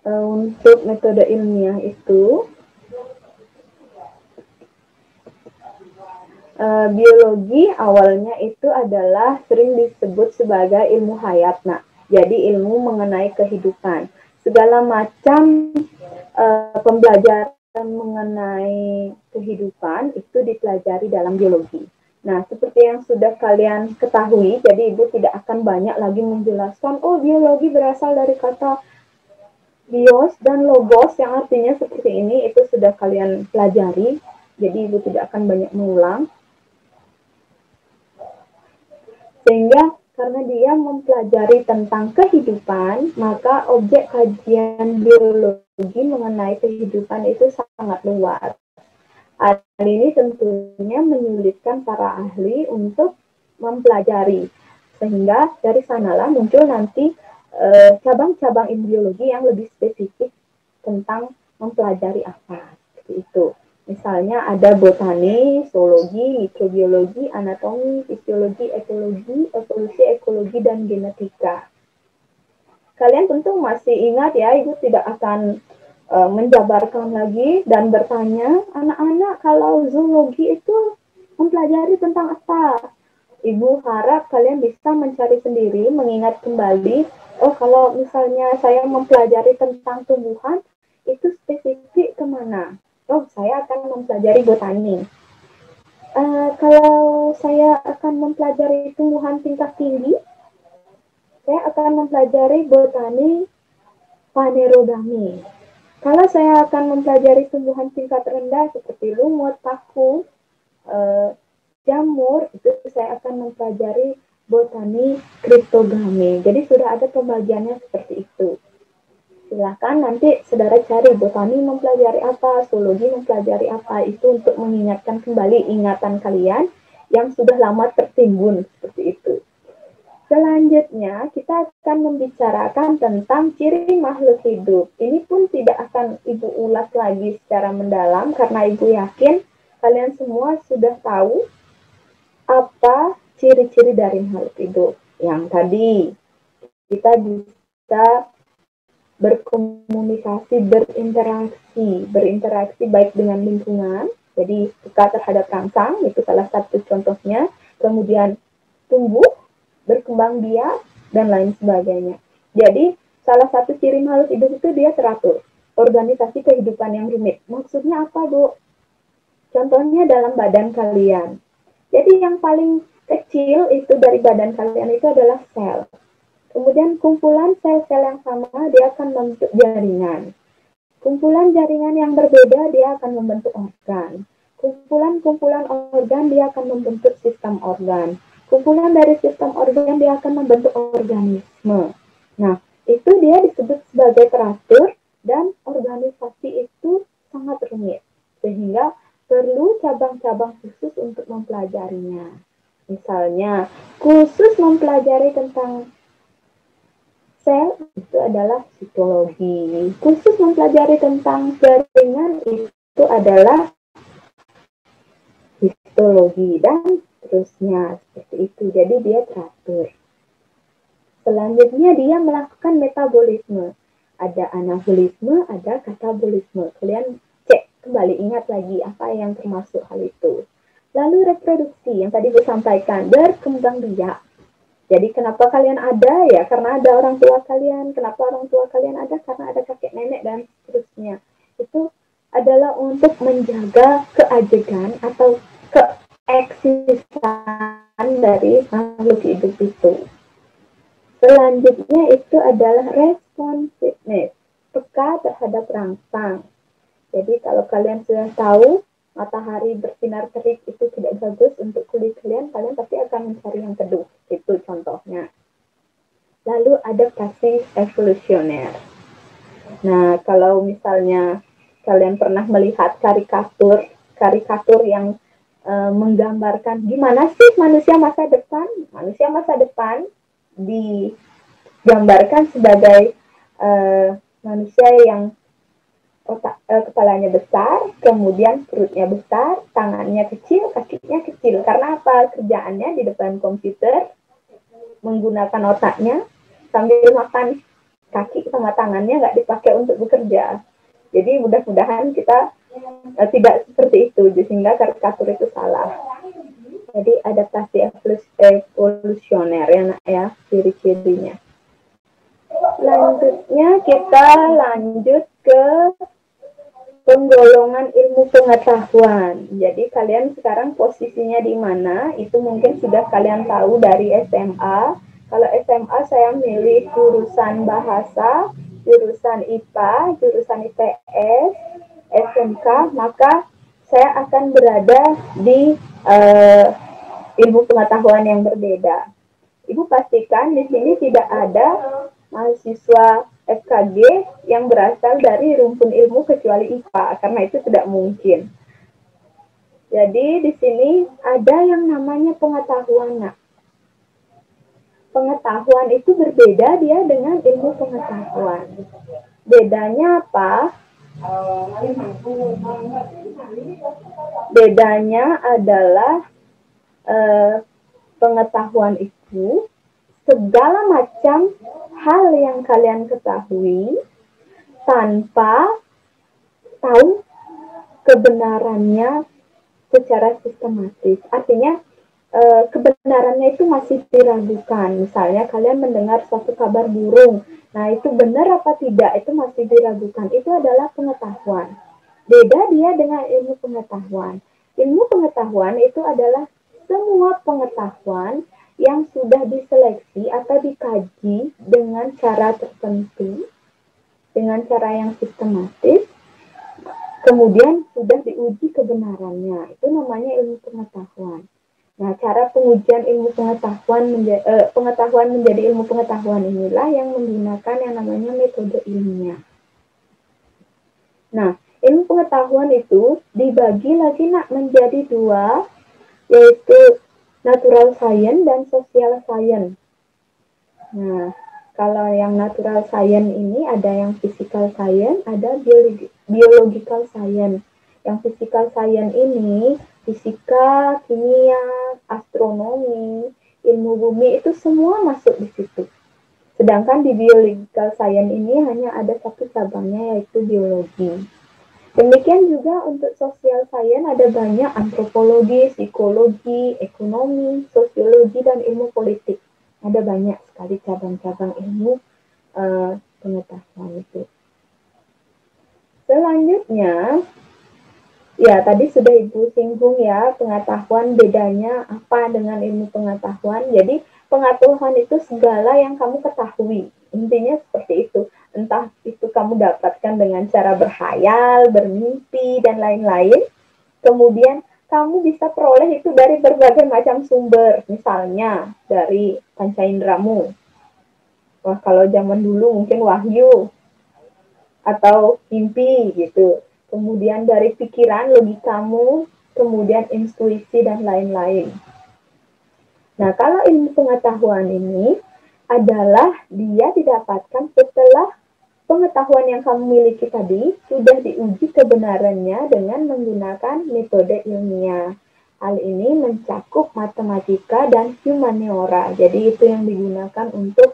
Untuk metode ilmiah itu, biologi awalnya itu adalah sering disebut sebagai ilmu hayat. Nah, jadi ilmu mengenai kehidupan. Segala macam pembelajaran mengenai kehidupan itu dipelajari dalam biologi. Nah, seperti yang sudah kalian ketahui, jadi Ibu tidak akan banyak lagi menjelaskan, oh biologi berasal dari kata bios dan logos yang artinya seperti ini, itu sudah kalian pelajari. Jadi Ibu tidak akan banyak mengulang. Sehingga karena dia mempelajari tentang kehidupan, maka objek kajian biologi mengenai kehidupan itu sangat luas. Hal ini tentunya menyulitkan para ahli untuk mempelajari. Sehingga dari sanalah muncul nanti cabang-cabang biologi yang lebih spesifik tentang mempelajari apa. Seperti itu. Misalnya ada botani, zoologi, mikrobiologi, anatomi, fisiologi, ekologi, evolusi, ekologi, dan genetika. Kalian tentu masih ingat ya, Ibu tidak akan menjabarkan lagi dan bertanya, anak-anak kalau zoologi itu mempelajari tentang apa? Ibu harap kalian bisa mencari sendiri, mengingat kembali, oh kalau misalnya saya mempelajari tentang tumbuhan, itu spesifik kemana? Oh, saya akan mempelajari botani. Kalau saya akan mempelajari tumbuhan tingkat tinggi, saya akan mempelajari botani Phanerogamy. Kalau saya akan mempelajari tumbuhan tingkat rendah seperti lumut, paku, jamur, itu saya akan mempelajari botani Cryptogamy. Jadi sudah ada pembagiannya seperti itu. Silahkan nanti saudara cari botani mempelajari apa, zoologi mempelajari apa, itu untuk mengingatkan kembali ingatan kalian yang sudah lama tertimbun seperti itu. Selanjutnya kita akan membicarakan tentang ciri makhluk hidup. Ini pun tidak akan Ibu ulas lagi secara mendalam karena Ibu yakin kalian semua sudah tahu apa ciri-ciri dari makhluk hidup. Yang tadi kita bisa berkomunikasi, berinteraksi baik dengan lingkungan, jadi peka terhadap rangsang, itu salah satu contohnya, kemudian tumbuh, berkembang biak, dan lain sebagainya. Jadi, salah satu ciri makhluk hidup itu dia teratur, organisasi kehidupan yang rumit. Maksudnya apa, Bu? Contohnya dalam badan kalian. Jadi yang paling kecil itu dari badan kalian itu adalah sel. Kemudian kumpulan sel-sel yang sama dia akan membentuk jaringan. Kumpulan jaringan yang berbeda dia akan membentuk organ. Kumpulan-kumpulan organ dia akan membentuk sistem organ. Kumpulan dari sistem organ dia akan membentuk organisme. Nah, itu dia disebut sebagai teratur dan organisasi itu sangat rumit. Sehingga perlu cabang-cabang khusus untuk mempelajarinya. Misalnya, khusus mempelajari tentang sel itu adalah psikologi. Khusus mempelajari tentang jaringan itu adalah histologi dan terusnya seperti itu. Jadi dia teratur. Selanjutnya dia melakukan metabolisme. Ada anabolisme, ada katabolisme. Kalian cek kembali, ingat lagi apa yang termasuk hal itu. Lalu reproduksi yang tadi gue sampaikan, berkembang biak. Jadi kenapa kalian ada ya? Karena ada orang tua kalian. Kenapa orang tua kalian ada? Karena ada kakek nenek dan seterusnya. Itu adalah untuk menjaga keajegan atau keeksisan dari makhluk hidup itu. Selanjutnya itu adalah responsiveness, peka terhadap rangsang. Jadi kalau kalian sudah tahu matahari bersinar terik itu tidak bagus untuk kulit kalian, kalian pasti akan mencari yang teduh. Itu contohnya. Lalu adaptasi evolusioner. Nah, kalau misalnya kalian pernah melihat karikatur yang menggambarkan gimana sih manusia masa depan? Manusia masa depan digambarkan sebagai manusia yang kepalanya besar, kemudian perutnya besar, tangannya kecil, kakinya kecil. Karena apa? Kerjaannya di depan komputer, menggunakan otaknya sambil makan. kaki sama tangannya nggak dipakai untuk bekerja. Jadi mudah-mudahan kita tidak seperti itu, sehingga karikatur itu salah. Jadi adaptasi evolusioner ya nak ya, ciri-cirinya. Selanjutnya kita lanjut ke penggolongan ilmu pengetahuan. Jadi kalian sekarang posisinya di mana? Itu mungkin sudah kalian tahu dari SMA. Kalau SMA saya milih jurusan bahasa, jurusan IPA, jurusan IPS, SMK, maka saya akan berada di ilmu pengetahuan yang berbeda. Ibu pastikan di sini tidak ada mahasiswa FKG yang berasal dari rumpun ilmu kecuali IPA, karena itu tidak mungkin. Jadi di sini ada yang namanya pengetahuan. Nah, pengetahuan itu berbeda dia dengan ilmu pengetahuan. Bedanya apa? Bedanya adalah pengetahuan itu segala macam hal yang kalian ketahui tanpa tahu kebenarannya secara sistematis. Artinya kebenarannya itu masih diragukan. Misalnya kalian mendengar suatu kabar burung, nah itu benar apa tidak itu masih diragukan. Itu adalah pengetahuan. Beda dia dengan ilmu pengetahuan. Ilmu pengetahuan itu adalah semua pengetahuan yang sudah diseleksi atau dikaji dengan cara tertentu, dengan cara yang sistematis, kemudian sudah diuji kebenarannya. Itu namanya ilmu pengetahuan. Nah, cara pengujian ilmu pengetahuan menjadi ilmu pengetahuan inilah yang menggunakan yang namanya metode ilmiah. Nah, ilmu pengetahuan itu dibagi lagi nak menjadi dua, yaitu natural science dan social science. Nah, kalau yang natural science ini ada yang physical science, ada biological science. Yang physical science ini fisika, kimia, astronomi, ilmu bumi itu semua masuk di situ. Sedangkan di biological science ini hanya ada satu cabangnya yaitu biologi. Demikian juga untuk social science ada banyak antropologi, psikologi, ekonomi, sosiologi, dan ilmu politik. Ada banyak sekali cabang-cabang ilmu pengetahuan itu. Selanjutnya, ya tadi sudah Ibu singgung ya, pengetahuan bedanya apa dengan ilmu pengetahuan. Jadi pengetahuan itu segala yang kamu ketahui. Intinya seperti itu. Entah itu kamu dapatkan dengan cara berkhayal, bermimpi, dan lain-lain. Kemudian kamu bisa peroleh itu dari berbagai macam sumber. Misalnya dari panca inderamu. Wah, kalau zaman dulu mungkin wahyu atau mimpi gitu. Kemudian dari pikiran, logikamu, kemudian intuisi, dan lain-lain. Nah, kalau ilmu pengetahuan ini adalah dia didapatkan setelah pengetahuan yang kamu miliki tadi sudah diuji kebenarannya dengan menggunakan metode ilmiah. Hal ini mencakup matematika dan humaniora. Jadi itu yang digunakan untuk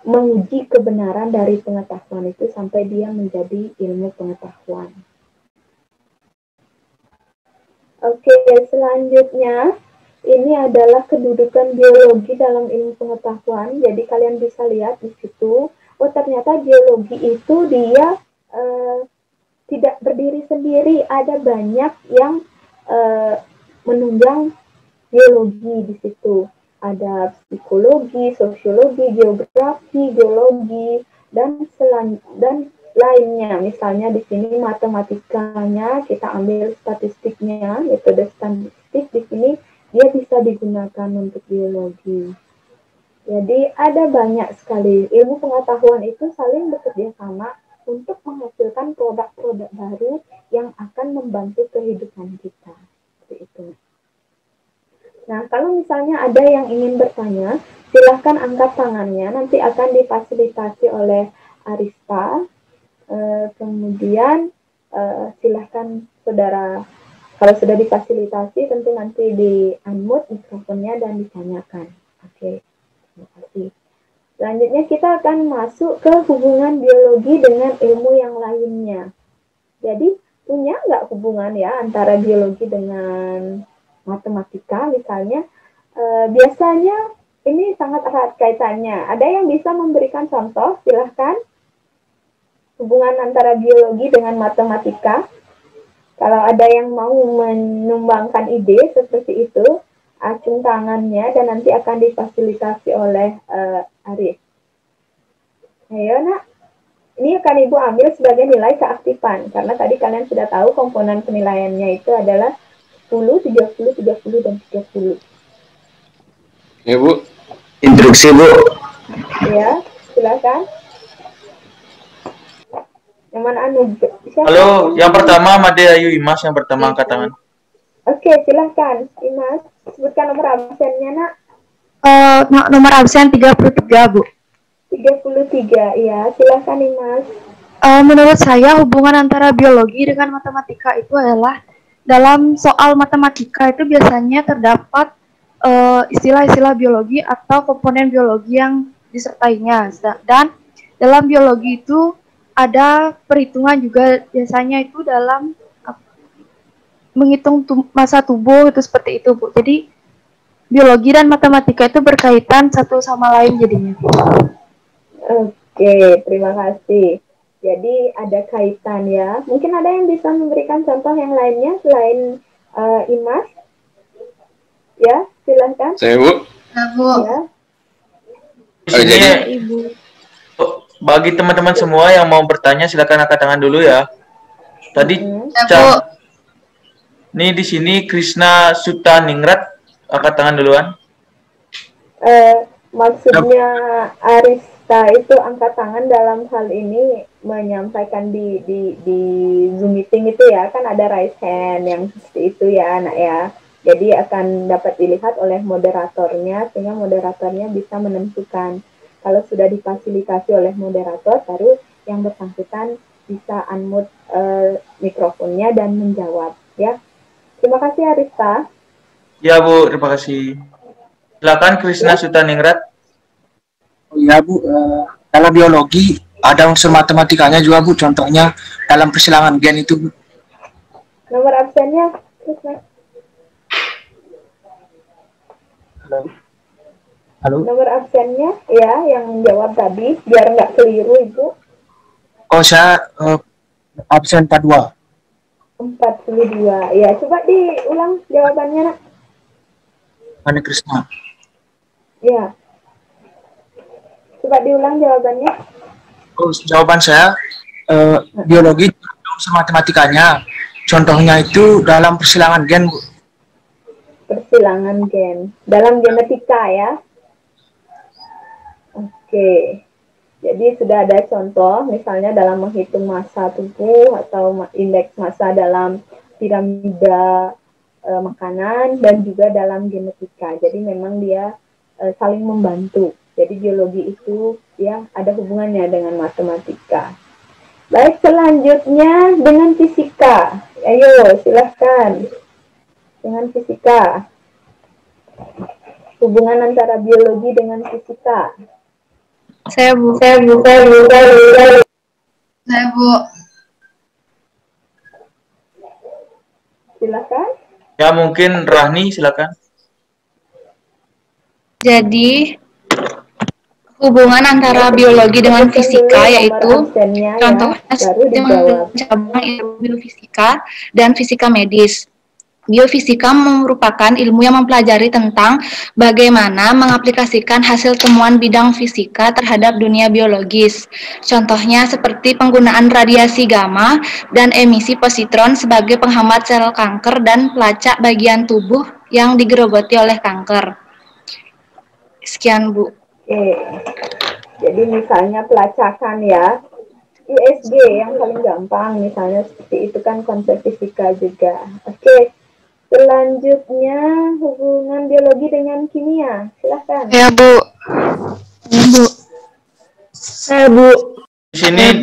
menguji kebenaran dari pengetahuan itu sampai dia menjadi ilmu pengetahuan. Oke, selanjutnya ini adalah kedudukan biologi dalam ilmu pengetahuan. Jadi kalian bisa lihat di situ, oh ternyata biologi itu dia tidak berdiri sendiri. Ada banyak yang menunjang biologi di situ. Ada psikologi, sosiologi, geografi, geologi, dan lainnya. Misalnya di sini matematikanya kita ambil statistiknya, metode statistik di sini dia bisa digunakan untuk biologi. Jadi ada banyak sekali ilmu pengetahuan itu saling bekerja sama untuk menghasilkan produk-produk baru yang akan membantu kehidupan kita. Seperti itu. Nah, kalau misalnya ada yang ingin bertanya, silahkan angkat tangannya. Nanti akan difasilitasi oleh Arista. Kemudian silahkan saudara, kalau sudah difasilitasi tentu nanti di unmute mikrofonnya dan ditanyakan. Oke. Oke, terima kasih. Selanjutnya kita akan masuk ke hubungan biologi dengan ilmu yang lainnya. Jadi punya nggak hubungan ya antara biologi dengan matematika misalnya? Biasanya ini sangat erat kaitannya. Ada yang bisa memberikan contoh? Silahkan. Hubungan antara biologi dengan matematika. Kalau ada yang mau menyumbangkan ide seperti itu, acung tangannya dan nanti akan difasilitasi oleh Arif. Ayo nak, ini akan Ibu ambil sebagai nilai keaktifan, karena tadi kalian sudah tahu komponen penilaiannya itu adalah 10, 30, 30, dan 30. Ya Bu, instruksi Bu. Ya, silakan. Yang mana siapa? Halo, yang pertama Made Ayu Imas, yang pertama angkat tangan. Oke, silahkan Imas, sebutkan nomor absennya nak. Nomor absen 33 Bu. 33, ya, silahkan Imas. Menurut saya hubungan antara biologi dengan matematika itu adalah dalam soal matematika itu biasanya terdapat istilah-istilah biologi atau komponen biologi yang disertainya, dan dalam biologi itu ada perhitungan juga, biasanya itu dalam menghitung masa tubuh itu seperti itu Bu. Jadi biologi dan matematika itu berkaitan satu sama lain jadinya. Oke, terima kasih. Jadi ada kaitan ya. Mungkin ada yang bisa memberikan contoh yang lainnya selain Imas? Ya, silahkan. Saya Bu. Ya. Di sini, bagi teman-teman semua yang mau bertanya silakan angkat tangan dulu ya. Tadi nih di sini Krishna Sutaningrat angkat tangan duluan. Maksudnya Arista itu angkat tangan dalam hal ini menyampaikan di Zoom meeting itu ya, kan ada raise hand yang seperti itu ya anak ya. Jadi akan dapat dilihat oleh moderatornya, sehingga moderatornya bisa menentukan. Kalau sudah difasilitasi oleh moderator, baru yang bersangkutan bisa unmute mikrofonnya dan menjawab ya. Terima kasih Arista. Ya Bu, terima kasih. Silakan Krishna Sutaningrat. Oh iya Bu, dalam biologi ada unsur matematikanya juga Bu, contohnya dalam persilangan gen itu Bu. Nomor absennya Krishna. Halo. Nomor absennya ya yang menjawab tadi biar nggak keliru Ibu. Oh saya absen 42. 42. Ya, coba diulang jawabannya nak. Ani Krishna. Ya. Coba diulang jawabannya. Oh, jawaban saya biologi unsur matematikanya. Contohnya itu dalam persilangan gen Bu. Persilangan gen dalam genetika ya. Oke. Jadi sudah ada contoh misalnya dalam menghitung massa tubuh atau indeks massa dalam piramida makanan dan juga dalam genetika. Jadi memang dia saling membantu. Jadi biologi itu ya ada hubungannya dengan matematika. Baik, selanjutnya dengan fisika. Ayo, silahkan. Dengan fisika. Hubungan antara biologi dengan fisika. Saya Bu. Silakan. Ya mungkin Rahni silakan. Jadi hubungan antara biologi dengan fisika yaitu contohnya cabang ilmu biofisika dan fisika medis. Biofisika merupakan ilmu yang mempelajari tentang bagaimana mengaplikasikan hasil temuan bidang fisika terhadap dunia biologis. Contohnya seperti penggunaan radiasi gamma dan emisi positron sebagai penghambat sel kanker dan pelacak bagian tubuh yang digerogoti oleh kanker. Sekian Bu. Oke. Jadi misalnya pelacakan ya. USG yang paling gampang misalnya seperti itu kan konsep fisika juga. Oke. Selanjutnya hubungan biologi dengan kimia. Silahkan. Ya Bu. Saya Bu. Di sini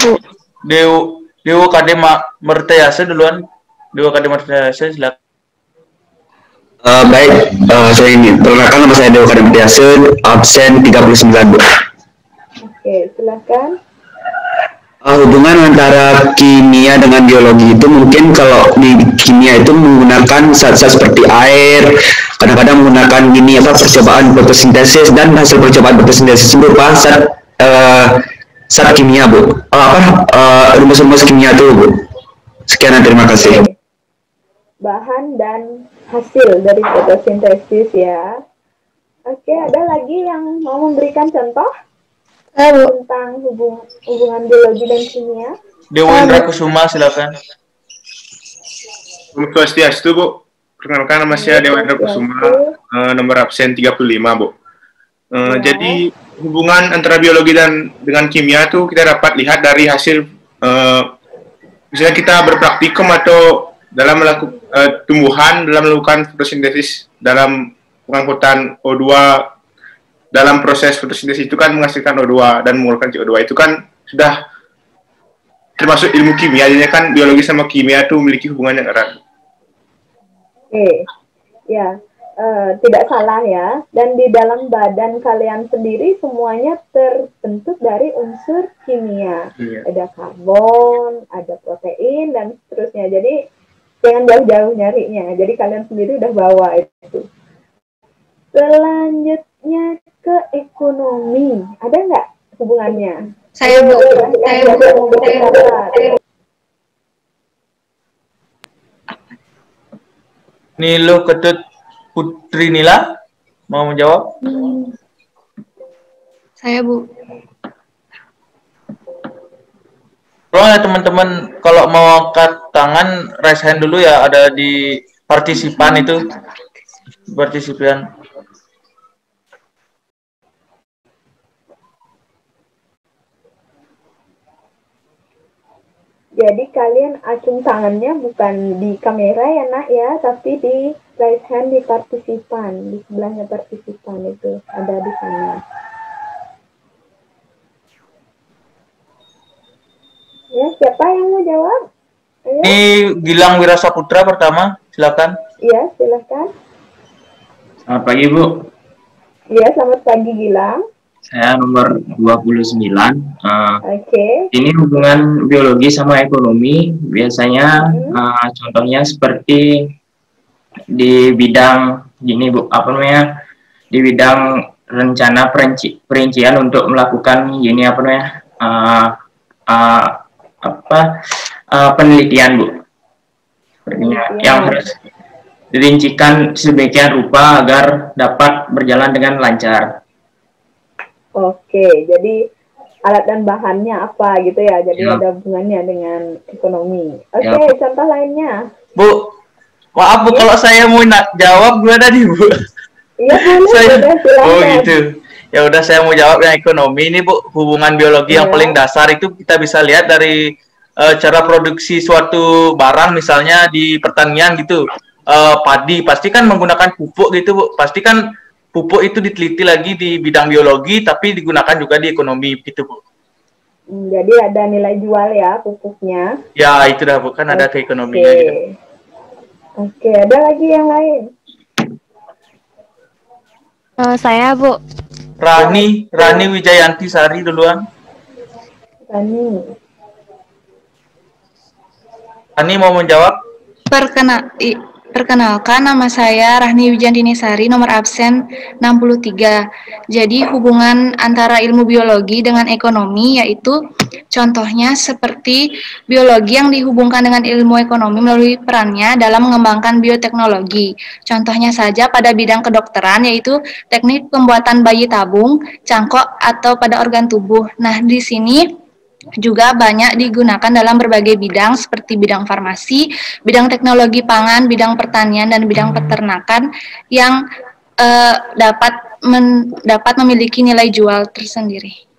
Dewo Kadema Mertayasa duluan. Dewo Kadema Mertayasa silakan. Baik, saya ini perkenalkan nama saya Dewa Kadam Tiasen, absen 39 Bu. Oke, silakan. Hubungan antara kimia dengan biologi itu mungkin kalau di kimia itu menggunakan zat-zat seperti air, kadang-kadang menggunakan percobaan fotosintesis, dan hasil percobaan fotosintesis itu berupa zat kimia Bu. Rumus-rumus kimia itu Bu. Sekian dan terima kasih. Bahan dan hasil dari fotosintesis ya. Oke, ada lagi yang mau memberikan contoh tentang hubungan biologi dan kimia? Dewa Indra Kusuma, silakan. Om Swastiastu, Bu. Perkenalkan nama saya Dewa Indra Kusuma, nomor absen 35, Bu. Jadi hubungan antara biologi dan dengan kimia tuh kita dapat lihat dari hasil misalnya kita berpraktikum atau dalam melakukan tumbuhan dalam melakukan fotosintesis dalam pengangkutan O2 dalam proses fotosintesis itu kan menghasilkan O2 dan mengeluarkan CO2 itu kan sudah termasuk ilmu kimia, jadi kan biologi sama kimia itu memiliki hubungan yang erat. Oke, ya tidak salah ya. Dan di dalam badan kalian sendiri semuanya terbentuk dari unsur kimia. Iya. Ada karbon, ada protein dan seterusnya. Jadi jangan jauh-jauh nyarinya. Jadi kalian sendiri udah bawa itu. Selanjutnya ke ekonomi. Ada nggak hubungannya? Saya Bu. Nilo Ketut Putri Nila mau menjawab? Saya Bu. Tolong ya teman-teman, kalau mau angkat tangan, raise hand dulu ya, ada di partisipan itu. Partisipan. Jadi kalian acung tangannya bukan di kamera ya nak ya, tapi di raise hand di partisipan, di sebelahnya partisipan itu ada di sana. Ya, siapa yang mau jawab? Ayo. Ini Gilang Wirasaputra pertama, silakan. Iya, silakan. Selamat pagi Bu. Iya, selamat pagi Gilang. Saya nomor 29. Oke. Ini hubungan biologi sama ekonomi. Biasanya contohnya seperti di bidang gini Bu, di bidang rencana perincian untuk melakukan gini penelitian Bu. Sepertinya yang harus dirincikan sedemikian rupa agar dapat berjalan dengan lancar. Oke, jadi alat dan bahannya apa gitu ya, jadi ada hubungannya dengan ekonomi. Oke, contoh lainnya. Bu, maaf Bu, kalau saya mau jawab gue tadi Bu. Iya, boleh. Oh gitu. Ya udah, saya mau jawab yang ekonomi ini Bu. Hubungan biologi yang paling dasar itu kita bisa lihat dari cara produksi suatu barang, misalnya di pertanian gitu. Padi pasti kan menggunakan pupuk gitu Bu. Pasti kan pupuk itu diteliti lagi di bidang biologi, tapi digunakan juga di ekonomi gitu Bu. Jadi ada nilai jual ya pupuknya. Ya itu dah Bu, kan ada ke ekonominya gitu. Oke, ada lagi yang lain? Saya Bu. Rani Wijayanti Sari duluan. Rani mau menjawab? Perkenalkan, nama saya Rahni Wijandini Sari, nomor absen 63. Jadi hubungan antara ilmu biologi dengan ekonomi yaitu contohnya seperti biologi yang dihubungkan dengan ilmu ekonomi melalui perannya dalam mengembangkan bioteknologi. Contohnya saja pada bidang kedokteran yaitu teknik pembuatan bayi tabung, cangkok atau pada organ tubuh. Nah, di sini juga banyak digunakan dalam berbagai bidang seperti bidang farmasi, bidang teknologi pangan, bidang pertanian, dan bidang peternakan yang dapat memiliki nilai jual tersendiri.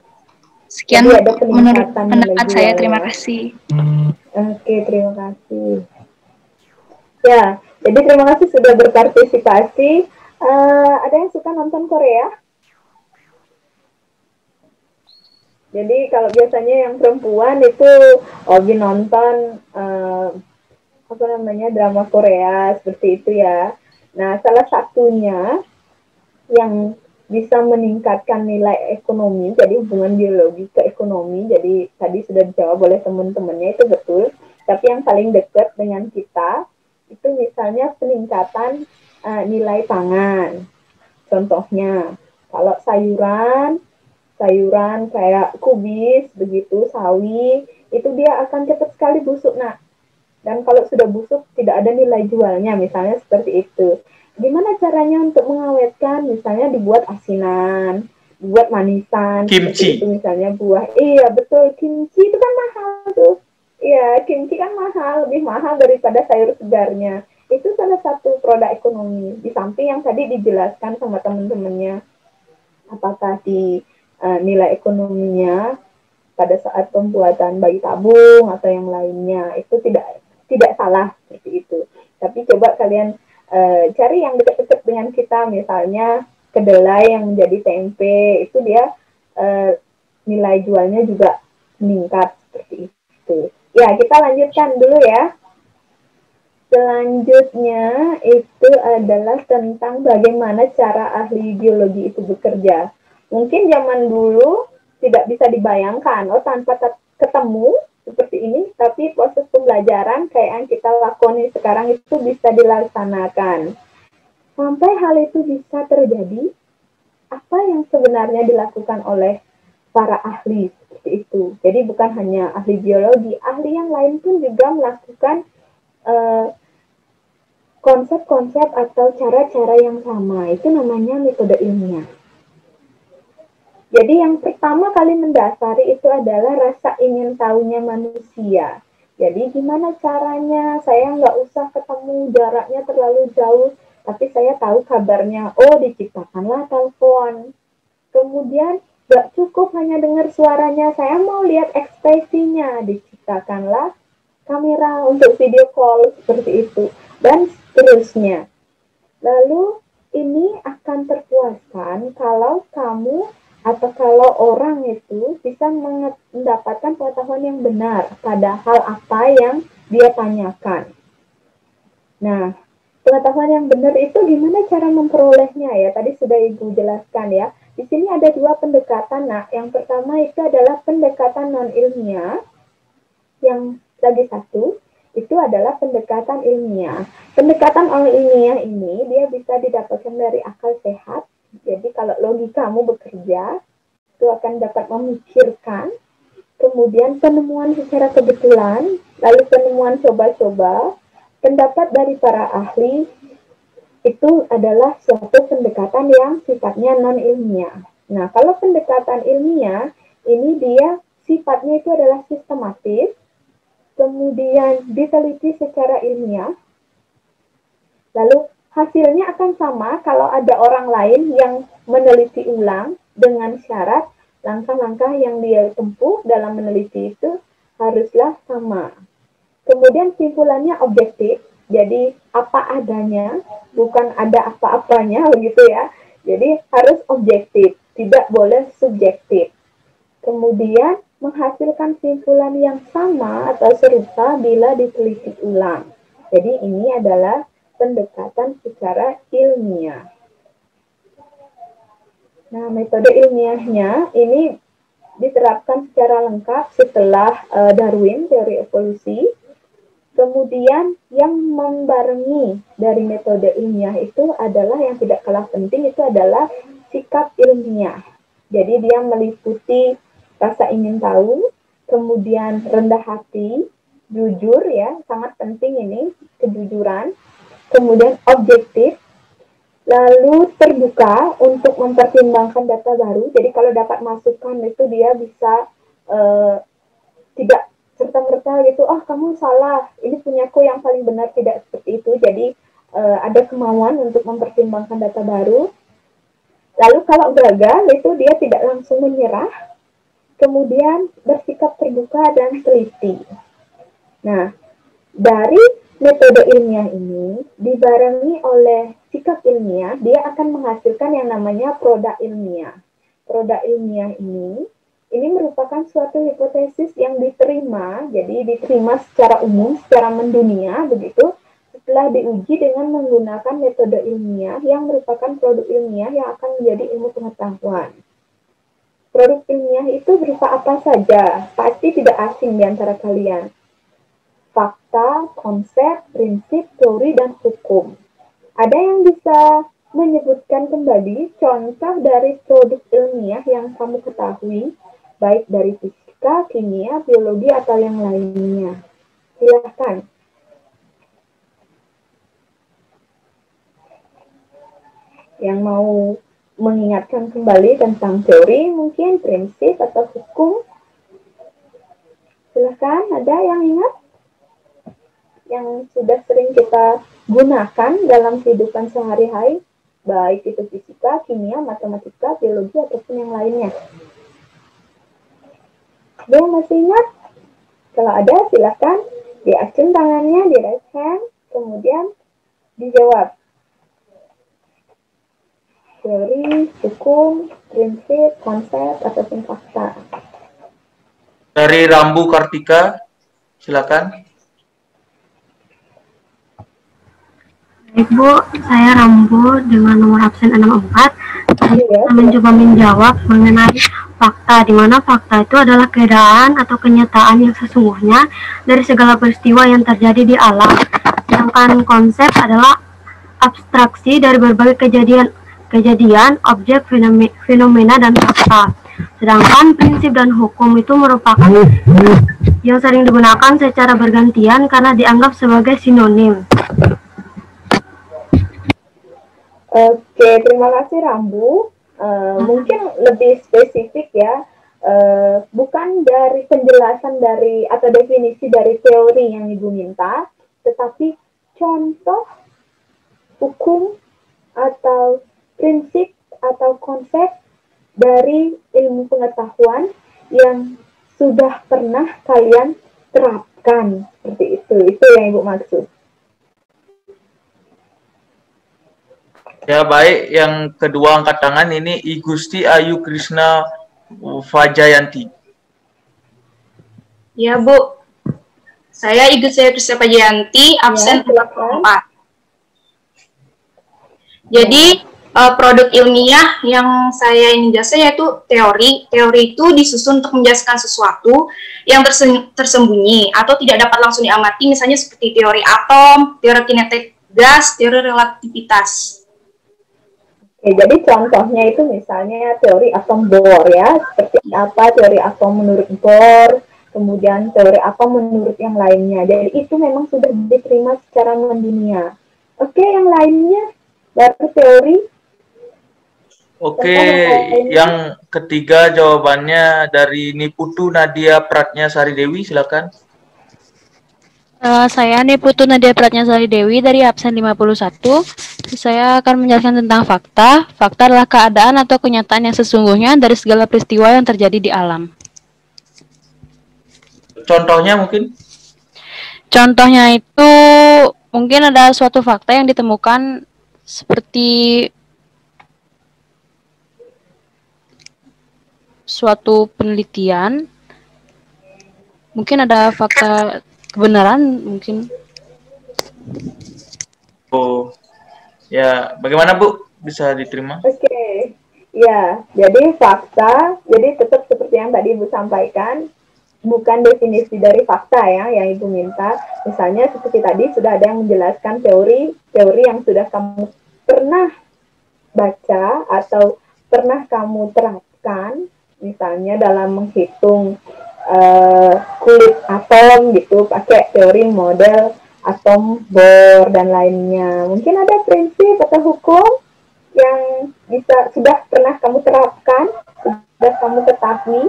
Sekian menurut pendapat saya, terima kasih. Oke, terima kasih. Ya, jadi terima kasih sudah berpartisipasi. Ada yang suka nonton Korea? Jadi kalau biasanya yang perempuan itu hobi nonton drama Korea seperti itu ya. Nah, salah satunya yang bisa meningkatkan nilai ekonomi, jadi hubungan biologi ke ekonomi, jadi tadi sudah dijawab oleh teman-temannya, itu betul. Tapi yang paling dekat dengan kita, itu misalnya peningkatan nilai pangan. Contohnya, kalau sayuran kayak kubis, begitu, sawi, itu dia akan cepat sekali busuk, nah. Dan kalau sudah busuk, tidak ada nilai jualnya, misalnya seperti itu. Gimana caranya untuk mengawetkan? Misalnya dibuat asinan, dibuat manisan, seperti itu Kimchi. misalnya buah. Iya, betul. Kimchi itu kan mahal tuh. Iya, kimchi kan mahal, lebih mahal daripada sayur segarnya. Itu salah satu produk ekonomi. Di samping yang tadi dijelaskan sama teman-temannya, apakah di nilai ekonominya pada saat pembuatan bayi tabung atau yang lainnya, itu tidak salah seperti itu. Tapi coba kalian cari yang dekat-dekat dengan kita, misalnya kedelai yang menjadi tempe, itu dia nilai jualnya juga meningkat seperti itu. Ya, kita lanjutkan dulu ya. Selanjutnya itu adalah tentang bagaimana cara ahli biologi itu bekerja. Mungkin zaman dulu tidak bisa dibayangkan, tanpa ketemu seperti ini, tapi proses pembelajaran kayak yang kita lakukan sekarang itu bisa dilaksanakan. Sampai hal itu bisa terjadi, apa yang sebenarnya dilakukan oleh para ahli seperti itu. Jadi bukan hanya ahli biologi, ahli yang lain pun juga melakukan konsep-konsep atau cara-cara yang sama. Itu namanya metode ilmiah. Jadi yang pertama kali mendasari itu adalah rasa ingin tahunya manusia. Jadi gimana caranya? Saya nggak usah ketemu, jaraknya terlalu jauh, tapi saya tahu kabarnya. Oh, diciptakanlah telepon. Kemudian nggak cukup hanya dengar suaranya, saya mau lihat ekspresinya. Diciptakanlah kamera untuk video call seperti itu. Dan seterusnya. Lalu ini akan terpuaskan kalau kamu atau kalau orang itu bisa mendapatkan pengetahuan yang benar pada hal apa yang dia tanyakan. Nah, pengetahuan yang benar itu gimana cara memperolehnya ya? Tadi sudah Ibu jelaskan ya. Di sini ada dua pendekatan. Nah, yang pertama itu adalah pendekatan non-ilmiah. Yang lagi satu itu adalah pendekatan ilmiah. Pendekatan ilmiah ini dia bisa didapatkan dari akal sehat. Jadi kalau logikamu bekerja, itu akan dapat memikirkan. Kemudian penemuan secara kebetulan, lalu penemuan coba-coba, pendapat dari para ahli, itu adalah suatu pendekatan yang sifatnya non-ilmiah. Nah, kalau pendekatan ilmiah, ini dia sifatnya itu adalah sistematis, kemudian diteliti secara ilmiah, lalu hasilnya akan sama kalau ada orang lain yang meneliti ulang dengan syarat langkah-langkah yang dia tempuh dalam meneliti itu haruslah sama. Kemudian simpulannya objektif, jadi apa adanya, bukan ada apa-apanya begitu ya. Jadi harus objektif, tidak boleh subjektif. Kemudian menghasilkan simpulan yang sama atau serupa bila diteliti ulang. Jadi ini adalah pendekatan secara ilmiah. Nah, metode ilmiahnya ini diterapkan secara lengkap setelah Darwin, teori evolusi. Kemudian yang membarengi dari metode ilmiah itu adalah yang tidak kalah penting, itu adalah sikap ilmiah. Jadi dia meliputi rasa ingin tahu, kemudian rendah hati, jujur ya, sangat penting ini, kejujuran, kemudian objektif, lalu terbuka untuk mempertimbangkan data baru. Jadi kalau dapat masukan itu dia bisa tidak serta-merta gitu, kamu salah, ini punyaku yang paling benar, tidak seperti itu. Jadi ada kemauan untuk mempertimbangkan data baru. Lalu kalau gagal itu dia tidak langsung menyerah, kemudian bersikap terbuka dan teliti. Nah, dari metode ilmiah ini dibarengi oleh sikap ilmiah, dia akan menghasilkan yang namanya produk ilmiah. Produk ilmiah ini merupakan suatu hipotesis yang diterima, jadi diterima secara umum, secara mendunia begitu, telah diuji dengan menggunakan metode ilmiah yang merupakan produk ilmiah yang akan menjadi ilmu pengetahuan. Produk ilmiah itu berupa apa saja? Pasti tidak asing di antara kalian. Fakta, konsep, prinsip, teori, dan hukum. Ada yang bisa menyebutkan kembali contoh dari produk ilmiah yang kamu ketahui, baik dari fisika, kimia, biologi, atau yang lainnya? Silakan. Yang mau mengingatkan kembali tentang teori, mungkin prinsip atau hukum? Silakan, ada yang ingat? Yang sudah sering kita gunakan dalam kehidupan sehari-hari, baik itu fisika, kimia, matematika, biologi, ataupun yang lainnya. Ada yang masih ingat? Kalau ada, silakan diacung tangannya, di raise hand, kemudian dijawab. Teori, hukum, prinsip, konsep, ataupun fakta. Dari Rambu Kartika, silakan. Ibu, saya Rambo dengan nomor absen 64. Saya mencoba menjawab mengenai fakta, di mana fakta itu adalah keadaan atau kenyataan yang sesungguhnya dari segala peristiwa yang terjadi di alam. Sedangkan konsep adalah abstraksi dari berbagai kejadian, objek, fenomena, dan fakta. Sedangkan prinsip dan hukum itu merupakan yang sering digunakan secara bergantian karena dianggap sebagai sinonim. Oke, terima kasih Rambu. Mungkin lebih spesifik ya, bukan dari penjelasan dari atau definisi dari teori yang Ibu minta, tetapi contoh hukum atau prinsip atau konsep dari ilmu pengetahuan yang sudah pernah kalian terapkan, seperti itu yang Ibu maksud. Ya baik, yang kedua angkat tangan ini I Gusti Ayu Krishna Fajayanti. Ya Bu, saya I Gusti Ayu Krishna Fajayanti, absen 44. Jadi produk ilmiah yang saya ingin jelaskan yaitu teori. Teori itu disusun untuk menjelaskan sesuatu yang tersembunyi atau tidak dapat langsung diamati, misalnya seperti teori atom, teori kinetik gas, teori relativitas. Oke, jadi contohnya itu misalnya teori atom Bohr ya, seperti apa teori atom menurut Bohr, kemudian teori atom menurut yang lainnya. Jadi itu memang sudah diterima secara mendunia. Oke, yang lainnya baru teori. Oke, yang ketiga jawabannya dari Niputu Nadia Pratnyasari Dewi, silakan. Saya Niputu Nadia Pratnyasari Dewi dari absen 51. Saya akan menjelaskan tentang fakta. Fakta adalah keadaan atau kenyataan yang sesungguhnya dari segala peristiwa yang terjadi di alam. Contohnya mungkin? Contohnya itu mungkin ada suatu fakta yang ditemukan seperti suatu penelitian. Mungkin ada fakta kebenaran mungkin. Oh. Ya, bagaimana Bu? Bisa diterima? Oke. Ya, jadi fakta, jadi tetap seperti yang tadi Ibu sampaikan, bukan definisi dari fakta ya yang Ibu minta. Misalnya seperti tadi sudah ada yang menjelaskan teori yang sudah kamu pernah baca atau pernah kamu terapkan, misalnya dalam menghitung kulit atom gitu, pakai teori model atom Bohr dan lainnya. Mungkin ada prinsip atau hukum yang sudah pernah kamu terapkan, sudah kamu ketahui.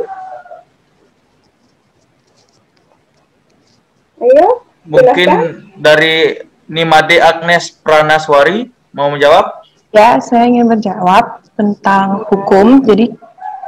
Ayo, mungkin silakan. dari Nimade Agnes Pranaswari mau menjawab? Ya, saya ingin menjawab tentang hukum. Jadi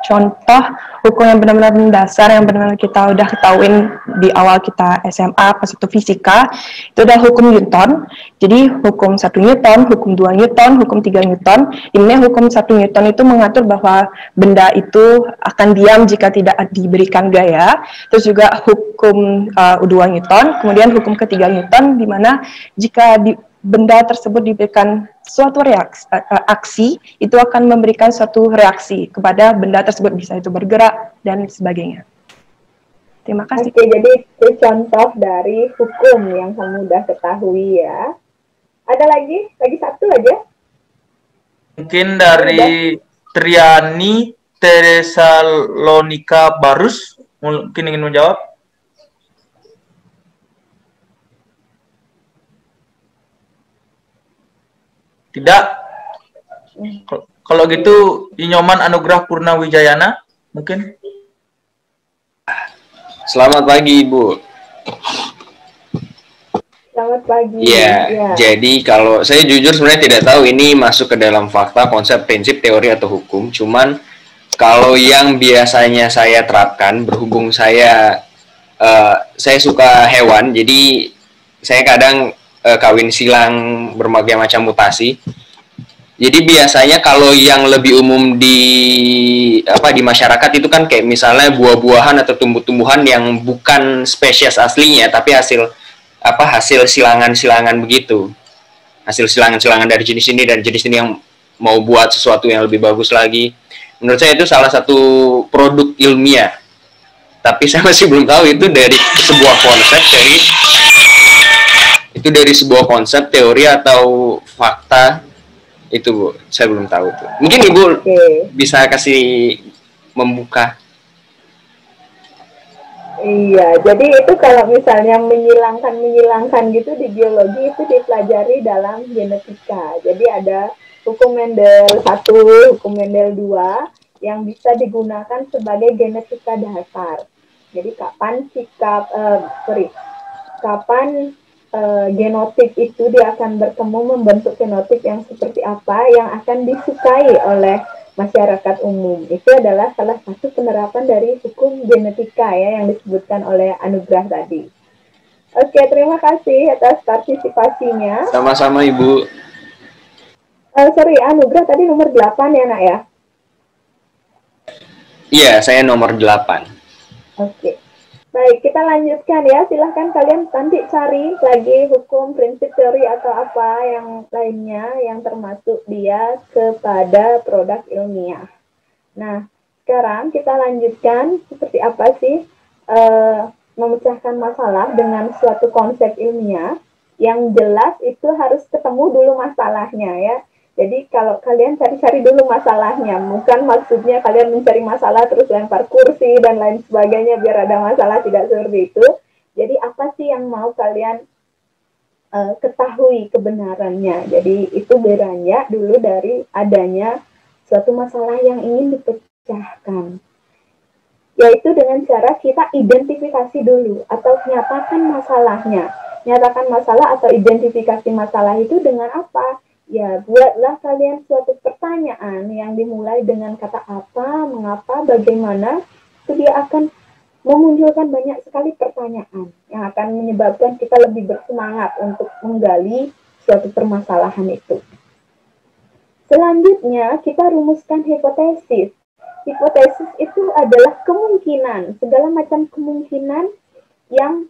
contoh hukum yang benar-benar mendasar, yang benar-benar kita udah ketahuin di awal kita SMA pas itu fisika, itu adalah hukum Newton. Jadi hukum 1 Newton, hukum 2 Newton, hukum 3 Newton. Ini hukum 1 Newton itu mengatur bahwa benda itu akan diam jika tidak diberikan gaya. Terus juga hukum 2 Newton, kemudian hukum ketiga Newton, di mana jika benda tersebut diberikan suatu aksi, itu akan memberikan suatu reaksi kepada benda tersebut, bisa itu bergerak dan sebagainya. Terima kasih. Oke, jadi itu contoh dari hukum yang kamu udah ketahui ya. Ada lagi satu aja. Mungkin dari Triani Tesalonika Barus mungkin ingin menjawab. Tidak. Kalau gitu Inyoman Anugrah Purnawijayana mungkin. Selamat pagi, Ibu. Selamat pagi. Ya, jadi kalau saya jujur sebenarnya tidak tahu ini masuk ke dalam fakta, konsep, prinsip, teori atau hukum. Cuman kalau yang biasanya saya terapkan, berhubung saya suka hewan, jadi saya kadang kawin silang berbagai macam mutasi. Jadi biasanya kalau yang lebih umum di masyarakat itu kan kayak misalnya buah-buahan atau tumbuh-tumbuhan yang bukan spesies aslinya tapi hasil silangan-silangan begitu. Hasil silangan-silangan dari jenis ini dan jenis ini yang mau buat sesuatu yang lebih bagus lagi. Menurut saya itu salah satu produk ilmiah. Tapi saya masih belum tahu itu dari sebuah konsep, teori atau fakta. Itu Bu, saya belum tahu tuh. Mungkin Ibu bisa kasih membuka. Iya, jadi itu kalau misalnya menyilangkan gitu di biologi itu dipelajari dalam genetika. Jadi ada hukum Mendel 1, hukum Mendel 2 yang bisa digunakan sebagai genetika dasar. Jadi kapan genotip itu dia akan bertemu membentuk fenotip yang seperti apa yang akan disukai oleh masyarakat umum. Itu adalah salah satu penerapan dari hukum genetika ya yang disebutkan oleh Anugrah tadi. Oke, terima kasih atas partisipasinya. Sama-sama Ibu. Anugrah tadi nomor 8 ya Nak ya? Iya, saya nomor 8. Oke. Baik, kita lanjutkan ya. Silahkan kalian nanti cari lagi hukum, prinsip, teori atau apa yang lainnya yang termasuk dia kepada produk ilmiah. Nah, sekarang kita lanjutkan seperti apa sih memecahkan masalah dengan suatu konsep ilmiah. Yang jelas itu harus ketemu dulu masalahnya ya. Jadi kalau kalian cari-cari dulu masalahnya, bukan maksudnya kalian mencari masalah terus lempar kursi dan lain sebagainya biar ada masalah, tidak seperti itu. Jadi apa sih yang mau kalian ketahui kebenarannya. Jadi itu beranjak dulu dari adanya suatu masalah yang ingin dipecahkan. Yaitu dengan cara kita identifikasi dulu atau nyatakan masalahnya. Nyatakan masalah atau identifikasi masalah itu dengan apa? Ya, buatlah kalian suatu pertanyaan yang dimulai dengan kata apa, mengapa, bagaimana, itu dia akan memunculkan banyak sekali pertanyaan yang akan menyebabkan kita lebih bersemangat untuk menggali suatu permasalahan itu. Selanjutnya, kita rumuskan hipotesis. Hipotesis itu adalah kemungkinan, segala macam kemungkinan yang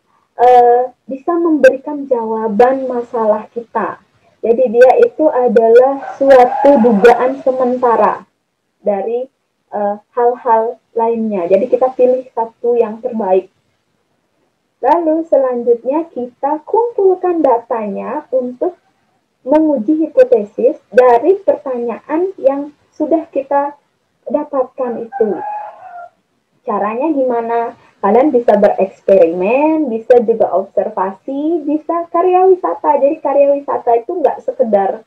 bisa memberikan jawaban masalah kita. Jadi dia itu adalah suatu dugaan sementara dari hal-hal lainnya. Jadi kita pilih satu yang terbaik. Lalu selanjutnya kita kumpulkan datanya untuk menguji hipotesis dari pertanyaan yang sudah kita dapatkan itu. Caranya gimana? Kalian bisa bereksperimen, bisa juga observasi, bisa karya wisata. Jadi karya wisata itu nggak sekedar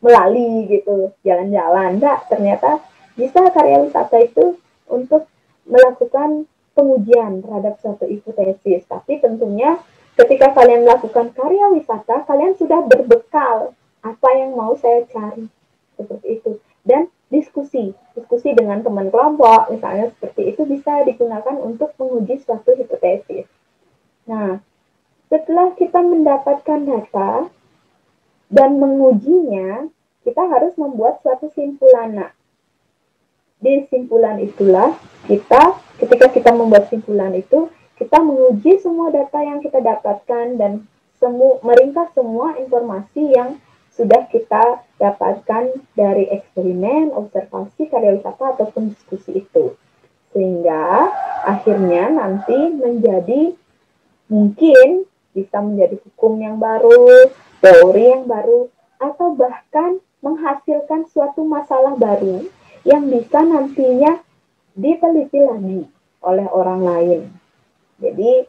melali gitu, jalan-jalan. Enggak, ternyata bisa karya wisata itu untuk melakukan pengujian terhadap suatu hipotesis. Tapi tentunya ketika kalian melakukan karya wisata, kalian sudah berbekal apa yang mau saya cari. Seperti itu. Dan diskusi dengan teman kelompok, misalnya seperti itu bisa digunakan untuk menguji suatu hipotesis. Nah, setelah kita mendapatkan data dan mengujinya, kita harus membuat suatu simpulan. Nah, di simpulan itulah ketika kita membuat simpulan itu, kita menguji semua data yang kita dapatkan dan meringkas semua informasi yang sudah kita dapatkan dari eksperimen, observasi, karya wisata, ataupun diskusi itu. Sehingga akhirnya nanti mungkin bisa menjadi hukum yang baru, teori yang baru, atau bahkan menghasilkan suatu masalah baru yang bisa nantinya diteliti lagi oleh orang lain. Jadi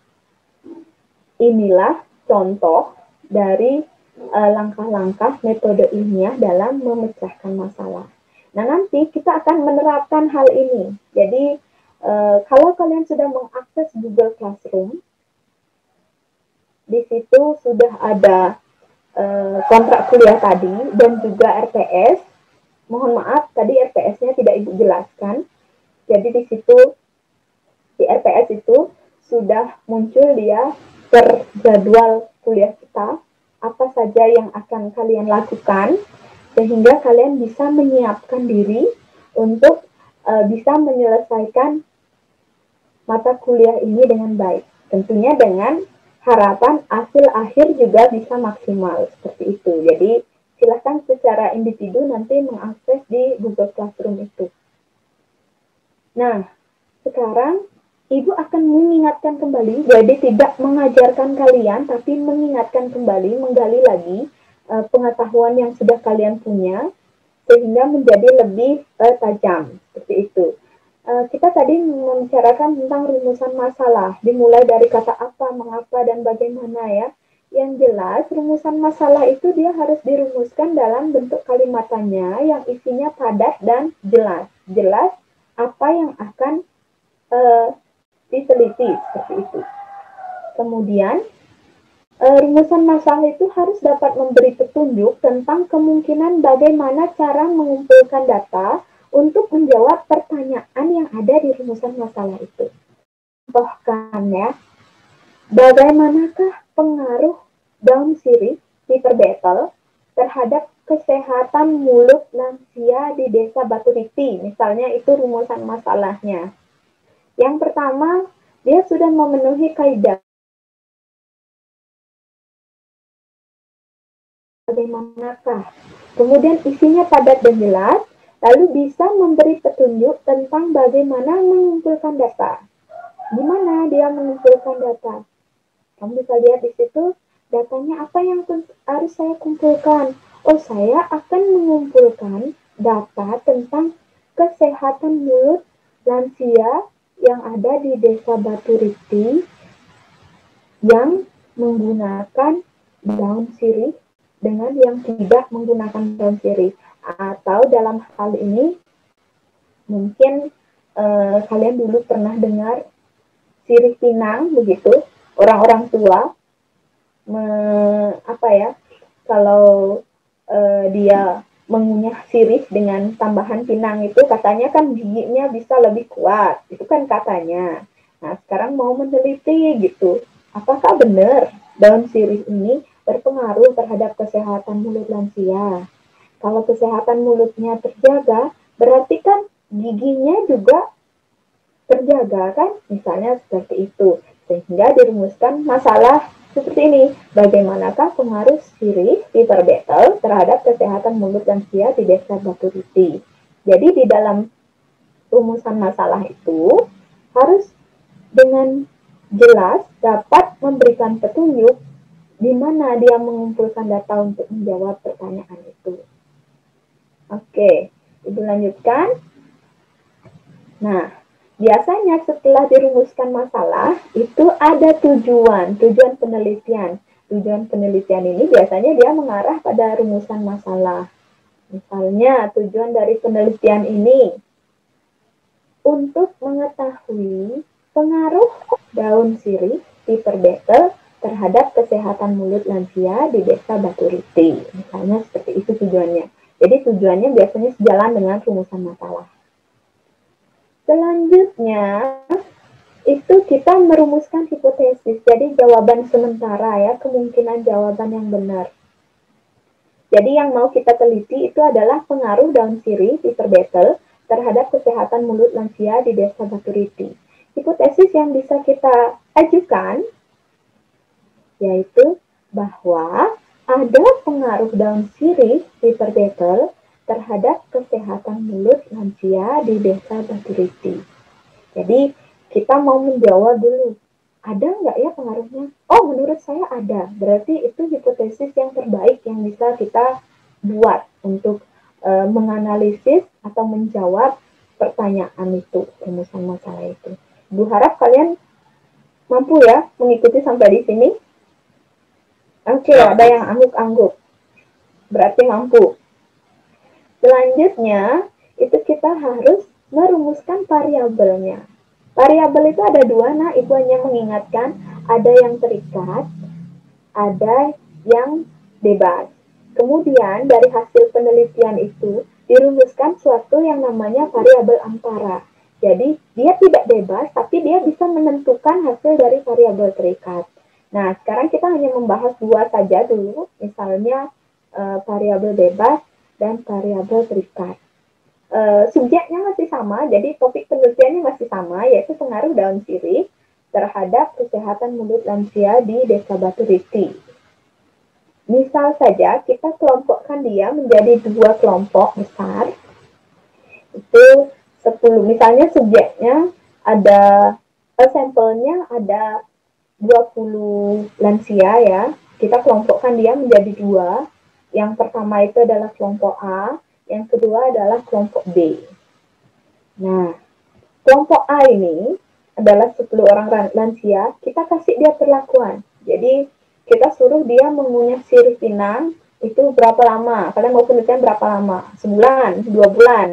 inilah contoh dari langkah-langkah metode ilmiah dalam memecahkan masalah. Nah, nanti kita akan menerapkan hal ini. Jadi, kalau kalian sudah mengakses Google Classroom, di situ sudah ada kontrak kuliah tadi dan juga RPS. Mohon maaf, tadi RPS-nya tidak Ibu jelaskan. Jadi di situ, di RPS itu sudah muncul dia per jadwal kuliah kita, apa saja yang akan kalian lakukan, sehingga kalian bisa menyiapkan diri untuk bisa menyelesaikan mata kuliah ini dengan baik. Tentunya dengan harapan hasil akhir juga bisa maksimal, seperti itu. Jadi, silakan secara individu nanti mengakses di Google Classroom itu. Nah, sekarang Ibu akan mengingatkan kembali, jadi tidak mengajarkan kalian, tapi mengingatkan kembali, menggali lagi pengetahuan yang sudah kalian punya, sehingga menjadi lebih tajam, seperti itu. Kita tadi membicarakan tentang rumusan masalah, dimulai dari kata apa, mengapa, dan bagaimana ya. Yang jelas, rumusan masalah itu dia harus dirumuskan dalam bentuk kalimatannya yang isinya padat dan jelas. Jelas apa yang akan diteliti, seperti itu. Kemudian, rumusan masalah itu harus dapat memberi petunjuk tentang kemungkinan bagaimana cara mengumpulkan data untuk menjawab pertanyaan yang ada di rumusan masalah itu. Contohkan ya, bagaimanakah pengaruh daun sirih hiperbetel terhadap kesehatan mulut lansia di Desa Baturiti? Misalnya itu rumusan masalahnya. Yang pertama, dia sudah memenuhi kaidah. Bagaimanakah? Kemudian isinya padat dan jelas, lalu bisa memberi petunjuk tentang bagaimana mengumpulkan data. Gimana dia mengumpulkan data? Kamu bisa lihat di situ, datanya apa yang harus saya kumpulkan. Oh, saya akan mengumpulkan data tentang kesehatan mulut lansia yang ada di Desa Baturiti yang menggunakan daun sirih dengan yang tidak menggunakan daun sirih. Atau dalam hal ini mungkin kalian dulu pernah dengar sirih pinang, begitu, orang-orang tua kalau dia mengunyah sirih dengan tambahan pinang itu katanya kan giginya bisa lebih kuat, itu kan katanya. Nah, sekarang mau meneliti gitu, apakah benar daun sirih ini berpengaruh terhadap kesehatan mulut lansia? Kalau kesehatan mulutnya terjaga, berarti kan giginya juga terjaga kan? Misalnya seperti itu. Sehingga dirumuskan masalah seperti ini. Bagaimanakah pengaruh sirih hiperbetel terhadap kesehatan mulut lansia di Desa Baturiti? Jadi di dalam rumusan masalah itu harus dengan jelas dapat memberikan petunjuk di mana dia mengumpulkan data untuk menjawab pertanyaan itu. Oke, Ibu lanjutkan. Nah, biasanya setelah dirumuskan masalah, itu ada tujuan penelitian. Tujuan penelitian ini biasanya dia mengarah pada rumusan masalah. Misalnya, tujuan dari penelitian ini untuk mengetahui pengaruh daun sirih hiperbetel terhadap kesehatan mulut lansia di Desa Baturiti. Misalnya seperti itu tujuannya. Jadi tujuannya biasanya sejalan dengan rumusan masalah. Selanjutnya, itu kita merumuskan hipotesis. Jadi jawaban sementara ya, kemungkinan jawaban yang benar. Jadi yang mau kita teliti itu adalah pengaruh daun sirih Peter Battle terhadap kesehatan mulut lansia di Desa Baturiti. Hipotesis yang bisa kita ajukan yaitu bahwa ada pengaruh daun sirih Peter Battle terhadap kesehatan mulut lansia di Desa Baturiti. Jadi kita mau menjawab dulu, ada nggak ya pengaruhnya? Oh, menurut saya ada. Berarti itu hipotesis yang terbaik yang bisa kita buat untuk menganalisis atau menjawab pertanyaan itu, rumusan masalah itu. Bu harap kalian mampu ya mengikuti sampai di sini. Oke, ada yang angguk-angguk. Berarti mampu. Selanjutnya, itu kita harus merumuskan variabelnya. Variabel itu ada dua, nah Ibu hanya mengingatkan, ada yang terikat, ada yang bebas. Kemudian dari hasil penelitian itu dirumuskan suatu yang namanya variabel antara. Jadi dia tidak bebas, tapi dia bisa menentukan hasil dari variabel terikat. Nah, sekarang kita hanya membahas dua saja dulu, misalnya variabel bebas dan variabel terikat. Subjeknya masih sama, jadi topik penelitiannya masih sama, yaitu pengaruh daun sirih terhadap kesehatan mulut lansia di Desa Baturiti. Misal saja kita kelompokkan dia menjadi dua kelompok besar, itu 10. Misalnya subjeknya ada, sampelnya ada 20 lansia ya, kita kelompokkan dia menjadi dua. Yang pertama itu adalah kelompok A, yang kedua adalah kelompok B. Nah, kelompok A ini adalah 10 orang lansia, kita kasih dia perlakuan. Jadi, kita suruh dia mengunyah sirih pinang, itu berapa lama? Kalian mau penelitian berapa lama? Sebulan, 2 bulan.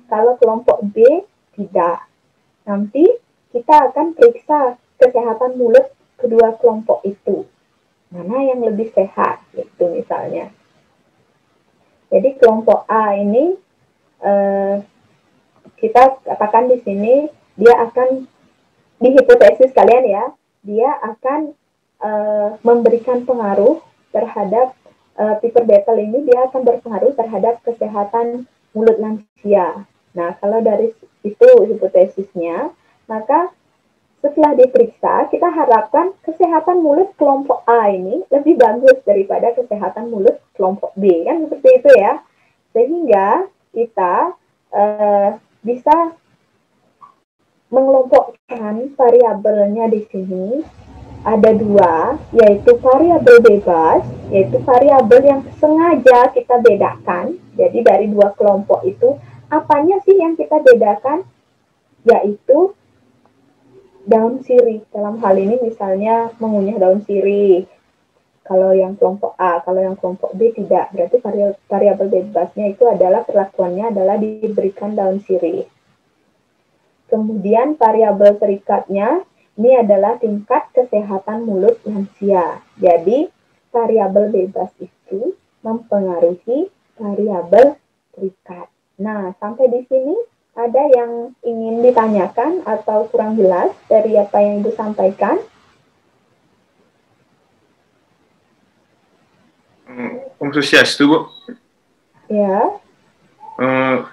Kalau kelompok B, tidak. Nanti kita akan periksa kesehatan mulut kedua kelompok itu. Mana yang lebih sehat, gitu misalnya. Jadi kelompok A ini, kita katakan di sini, dia akan, di hipotesis kalian ya, dia akan memberikan pengaruh terhadap Peter Battle ini, dia akan berpengaruh terhadap kesehatan mulut lansia. Nah, kalau dari itu hipotesisnya, maka setelah diperiksa, kita harapkan kesehatan mulut kelompok A ini lebih bagus daripada kesehatan mulut kelompok B, kan seperti itu ya. Sehingga kita bisa mengelompokkan variabelnya di sini. Ada dua, yaitu variabel bebas, yaitu variabel yang sengaja kita bedakan. Jadi dari dua kelompok itu, apanya sih yang kita bedakan? Yaitu daun sirih. Dalam hal ini misalnya mengunyah daun sirih. Kalau yang kelompok A, kalau yang kelompok B tidak. Berarti variabel bebasnya itu adalah perlakuannya adalah diberikan daun sirih. Kemudian variabel terikatnya, ini adalah tingkat kesehatan mulut lansia. Jadi, variabel bebas itu mempengaruhi variabel terikat. Nah, sampai di sini ada yang ingin ditanyakan atau kurang jelas dari apa yang Ibu sampaikan? Om Swastiastu, Bu. Ya.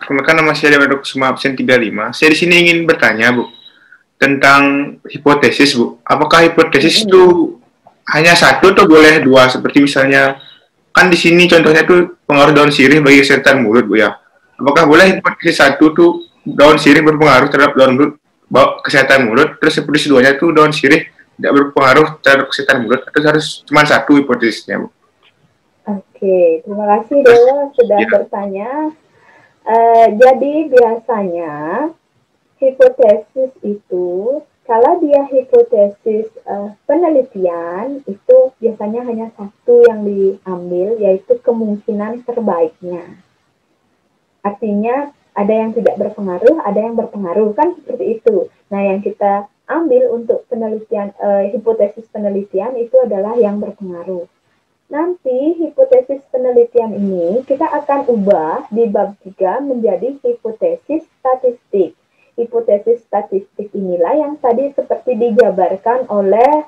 Rekan nama saya Dewa Kusuma absen 35. Saya di sini ingin bertanya, Bu, tentang hipotesis, Bu. Apakah hipotesis itu hanya satu atau boleh dua? Seperti misalnya, kan di sini contohnya tuh pengaruh daun sirih bagi kesehatan mulut, Bu ya. Apakah boleh hipotesis satu tuh daun sirih berpengaruh terhadap daun mulut, kesehatan mulut, terus hipotesis duanya tuh daun sirih tidak berpengaruh terhadap kesehatan mulut, atau harus cuma satu hipotesisnya, Bu? Oke, terima kasih Dewa sudah bertanya. Jadi biasanya hipotesis itu, kalau dia hipotesis penelitian, itu biasanya hanya satu yang diambil, yaitu kemungkinan terbaiknya. Artinya, ada yang tidak berpengaruh, ada yang berpengaruh, kan seperti itu. Nah, yang kita ambil untuk penelitian, hipotesis penelitian itu adalah yang berpengaruh. Nanti hipotesis penelitian ini kita akan ubah di bab 3 menjadi hipotesis statistik. Hipotesis statistik inilah yang tadi seperti dijabarkan oleh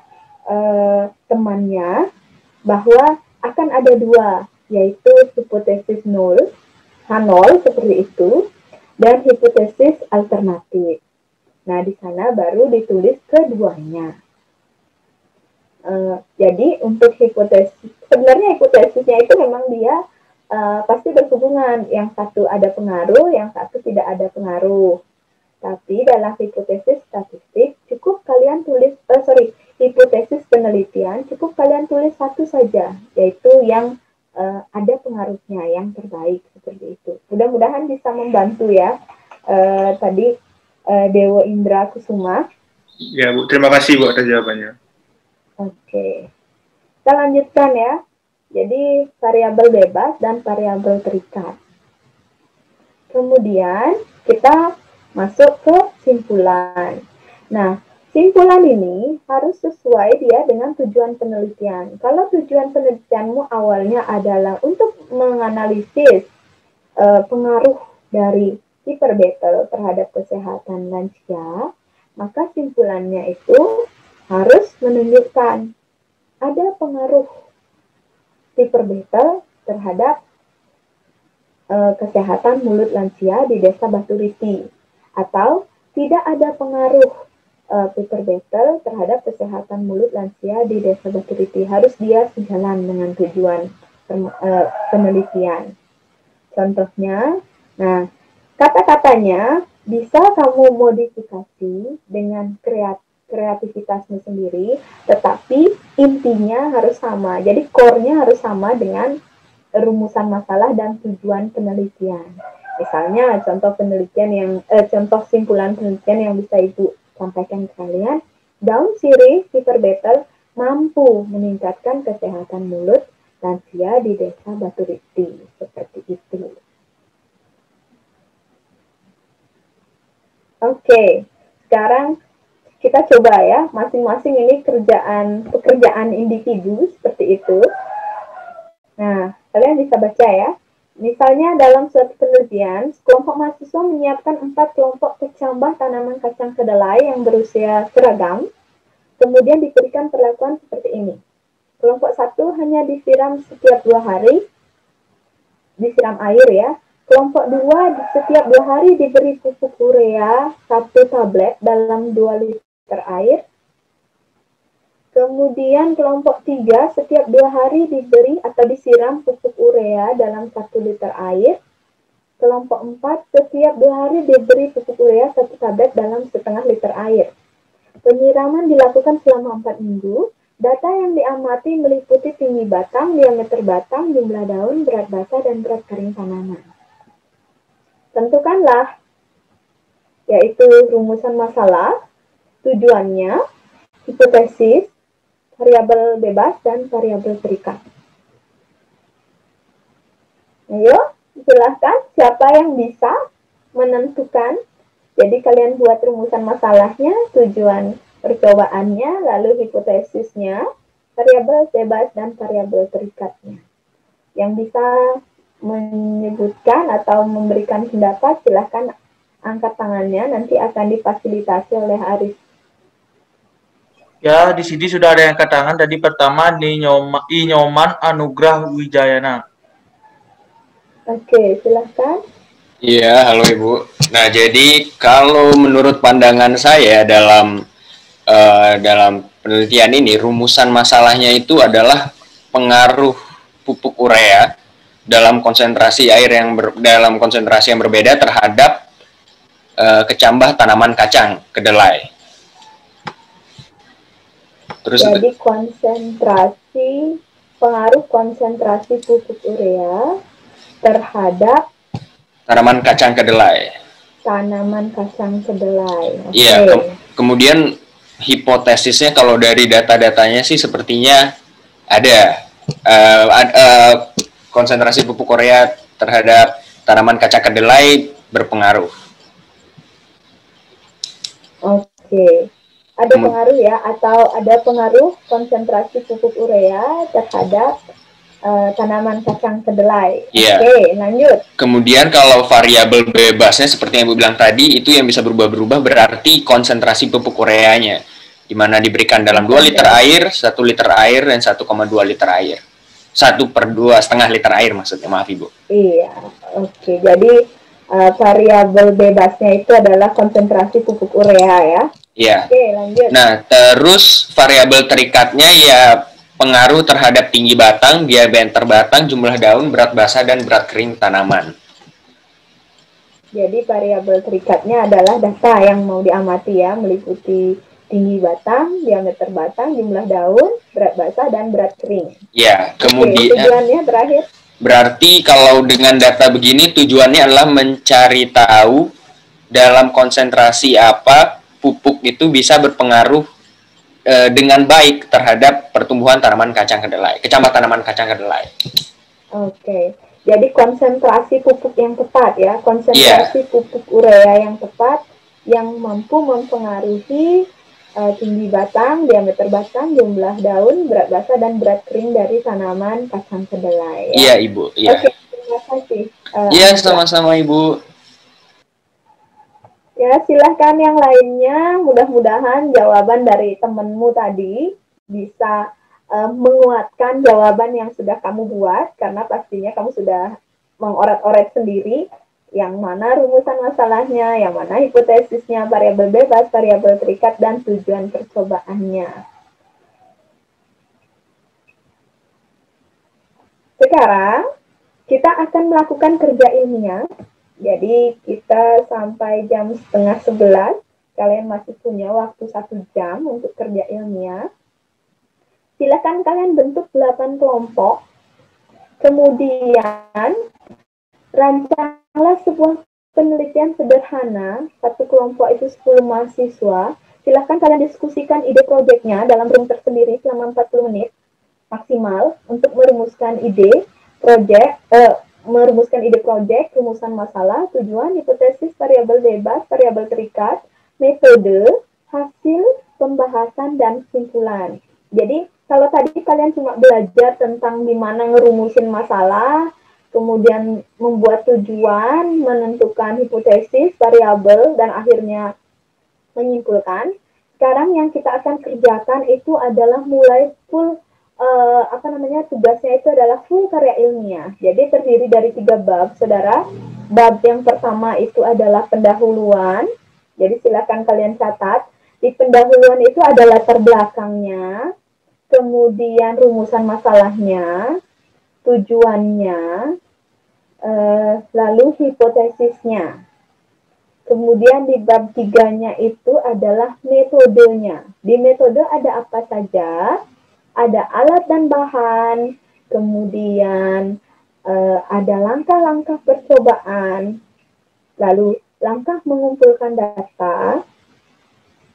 temannya, bahwa akan ada dua, yaitu hipotesis H0 seperti itu, dan hipotesis alternatif. Nah, di sana baru ditulis keduanya. Jadi untuk hipotesis, sebenarnya hipotesisnya itu memang dia pasti berhubungan. Yang satu ada pengaruh, yang satu tidak ada pengaruh. Tapi dalam hipotesis statistik cukup kalian tulis, hipotesis penelitian cukup kalian tulis satu saja, yaitu yang ada pengaruhnya, yang terbaik seperti itu. Mudah-mudahan bisa membantu ya. Tadi Dewo Indra Kusuma. Ya Bu, terima kasih Bu atas jawabannya. Oke, kita lanjutkan ya. Jadi variabel bebas dan variabel terikat. Kemudian kita masuk ke simpulan. Nah, simpulan ini harus sesuai dia dengan tujuan penelitian. Kalau tujuan penelitianmu awalnya adalah untuk menganalisis pengaruh dari hiperbetel terhadap kesehatan lansia, maka simpulannya itu harus menunjukkan ada pengaruh hiperbetel terhadap kesehatan mulut lansia di Desa Baturiti, atau tidak ada pengaruh hiperbetel terhadap kesehatan mulut lansia di Desa Baturiti. Harus dia sejalan dengan tujuan penelitian. Contohnya, nah kata-katanya bisa kamu modifikasi dengan kreativitasmu sendiri, tetapi intinya harus sama. Jadi core-nya harus sama dengan rumusan masalah dan tujuan penelitian. Misalnya contoh penelitian yang contoh simpulan penelitian yang bisa Ibu sampaikan ke kalian, daun sirih hiperbetel mampu meningkatkan kesehatan mulut lansia di Desa Baturiti, seperti itu. Oke, sekarang kita coba ya, masing-masing ini pekerjaan individu seperti itu. Nah, kalian bisa baca ya. Misalnya dalam suatu penelitian, kelompok mahasiswa menyiapkan 4 kelompok kecambah tanaman kacang kedelai yang berusia seragam, kemudian diberikan perlakuan seperti ini. Kelompok 1 hanya disiram setiap 2 hari, disiram air ya. Kelompok 2 setiap 2 hari diberi pupuk urea 1 tablet dalam 2 liter air. Kemudian kelompok 3 setiap 2 hari diberi atau disiram pupuk urea dalam 1 liter air. Kelompok 4 setiap 2 hari diberi pupuk urea 1 tablet dalam setengah liter air. Penyiraman dilakukan selama 4 minggu. Data yang diamati meliputi tinggi batang, diameter batang, jumlah daun, berat basah, dan berat kering tanaman. Tentukanlah, yaitu rumusan masalah, tujuannya, hipotesis, variabel bebas, dan variabel terikat. Ayo, silahkan siapa yang bisa menentukan. Jadi kalian buat rumusan masalahnya, tujuan percobaannya, lalu hipotesisnya, variabel bebas, dan variabel terikatnya. Yang bisa menyebutkan atau memberikan pendapat, silahkan angkat tangannya, nanti akan difasilitasi oleh Arif. Ya, di sini sudah ada yang angkat tangan. Tadi pertama Inyoman Anugrah Wijayana. Oke, silahkan. Iya, halo Ibu. Nah, jadi kalau menurut pandangan saya dalam penelitian ini, rumusan masalahnya itu adalah pengaruh pupuk urea dalam konsentrasi air dalam konsentrasi yang berbeda terhadap kecambah tanaman kacang kedelai. Terus jadi pengaruh konsentrasi pupuk urea terhadap tanaman kacang kedelai. Iya, kemudian hipotesisnya kalau dari data-datanya sih sepertinya ada konsentrasi pupuk urea terhadap tanaman kacang kedelai berpengaruh. Oke. Ada pengaruh ya, atau ada pengaruh konsentrasi pupuk urea terhadap tanaman kacang kedelai. Iya. Oke, lanjut. Kemudian kalau variabel bebasnya seperti yang Ibu bilang tadi, itu yang bisa berubah-berubah berarti konsentrasi pupuk ureanya, di mana diberikan dalam 2 liter air, 1 liter air, dan 1,2 liter air. 1/2,5 liter air maksudnya, maaf Ibu. Iya, oke. Jadi variabel bebasnya itu adalah konsentrasi pupuk urea ya. Iya. Oke, lanjut. Nah, terus variabel terikatnya ya pengaruh terhadap tinggi batang, diameter batang, jumlah daun, berat basah, dan berat kering tanaman. Jadi variabel terikatnya adalah data yang mau diamati ya, meliputi tinggi batang, diameter batang, jumlah daun, berat basah, dan berat kering. Ya, kemudian tujuannya terakhir. Berarti kalau dengan data begini tujuannya adalah mencari tahu dalam konsentrasi apa pupuk itu bisa berpengaruh dengan baik terhadap pertumbuhan tanaman kacang kedelai, kecambah tanaman kacang kedelai. Oke, jadi konsentrasi pupuk yang tepat ya, konsentrasi pupuk urea yang tepat yang mampu mempengaruhi tinggi batang, diameter batang, jumlah daun, berat basah, dan berat kering dari tanaman kacang kedelai. Iya, Ibu. Iya. Oke, terima kasih. Iya, sama-sama Ibu. Ya, silahkan yang lainnya. Mudah-mudahan jawaban dari temanmu tadi bisa menguatkan jawaban yang sudah kamu buat, karena pastinya kamu sudah mengoret-oret sendiri yang mana rumusan masalahnya, yang mana hipotesisnya, variabel bebas, variabel terikat, dan tujuan percobaannya. Sekarang, kita akan melakukan kerja ilmiah. Jadi kita sampai jam 10:30, kalian masih punya waktu 1 jam untuk kerja ilmiah. Silakan kalian bentuk 8 kelompok. Kemudian rancanglah sebuah penelitian sederhana. Satu kelompok itu 10 mahasiswa. Silakan kalian diskusikan ide proyeknya dalam room tersendiri selama 40 menit maksimal untuk merumuskan ide proyek. Merumuskan ide proyek, rumusan masalah, tujuan, hipotesis, variabel bebas, variabel terikat, metode, hasil, pembahasan, dan kesimpulan. Jadi, kalau tadi kalian cuma belajar tentang gimana ngerumusin masalah, kemudian membuat tujuan, menentukan hipotesis, variabel, dan akhirnya menyimpulkan, sekarang yang kita akan kerjakan itu adalah mulai full tugasnya itu adalah full karya ilmiah. Jadi terdiri dari 3 bab, saudara. Bab yang pertama itu adalah pendahuluan. Jadi silakan kalian catat. Di pendahuluan itu ada latar belakangnya, kemudian rumusan masalahnya, tujuannya, lalu hipotesisnya. Kemudian di bab 3-nya itu adalah metodenya. Di metode ada apa saja? Ada alat dan bahan, kemudian ada langkah-langkah percobaan, lalu langkah mengumpulkan data,